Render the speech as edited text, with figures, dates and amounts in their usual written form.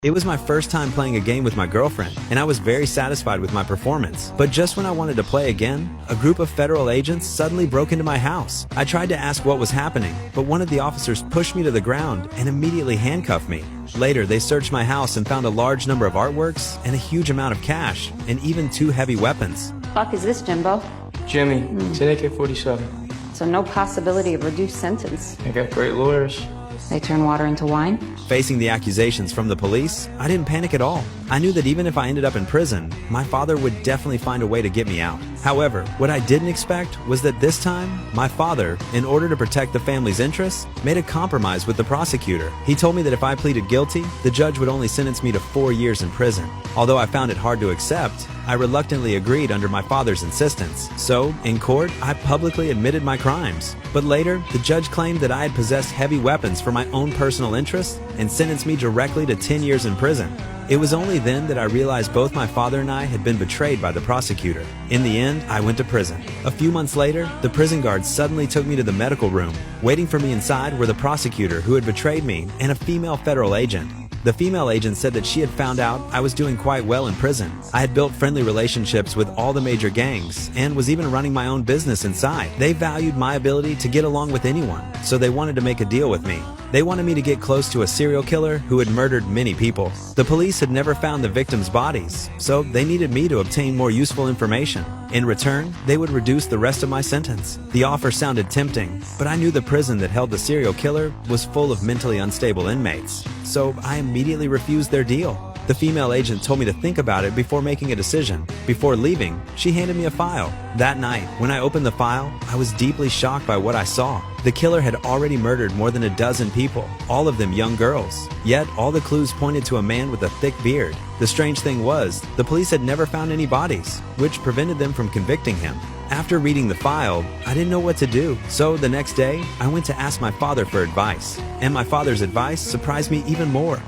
It was my first time playing a game with my girlfriend, and I was very satisfied with my performance. But just when I wanted to play again, a group of federal agents suddenly broke into my house. I tried to ask what was happening, but one of the officers pushed me to the ground and immediately handcuffed me. Later, they searched my house and found a large number of artworks and a huge amount of cash, and even 2 heavy weapons. Fuck is this, Jimbo? Jimmy, it's an AK-47. So no possibility of reduced sentence. I got great lawyers. They turn water into wine? Facing the accusations from the police, I didn't panic at all. I knew that even if I ended up in prison, my father would definitely find a way to get me out. However, what I didn't expect was that this time, my father, in order to protect the family's interests, made a compromise with the prosecutor. He told me that if I pleaded guilty, the judge would only sentence me to 4 years in prison. Although I found it hard to accept, I reluctantly agreed under my father's insistence. So, in court, I publicly admitted my crimes. But later, the judge claimed that I had possessed heavy weapons for my own personal interest and sentenced me directly to 10 years in prison. It was only then that I realized both my father and I had been betrayed by the prosecutor. In the end, I went to prison. A few months later, the prison guards suddenly took me to the medical room. Waiting for me inside were the prosecutor who had betrayed me and a female federal agent. The female agent said that she had found out I was doing quite well in prison. I had built friendly relationships with all the major gangs and was even running my own business inside. They valued my ability to get along with anyone, so they wanted to make a deal with me. They wanted me to get close to a serial killer who had murdered many people. The police had never found the victims' bodies, so they needed me to obtain more useful information. In return, they would reduce the rest of my sentence. The offer sounded tempting, but I knew the prison that held the serial killer was full of mentally unstable inmates, so I immediately refused their deal. The female agent told me to think about it before making a decision. Before leaving, she handed me a file. That night, when I opened the file, I was deeply shocked by what I saw. The killer had already murdered more than a dozen people, all of them young girls. Yet, all the clues pointed to a man with a thick beard. The strange thing was, the police had never found any bodies, which prevented them from convicting him. After reading the file, I didn't know what to do, so the next day, I went to ask my father for advice. And my father's advice surprised me even more.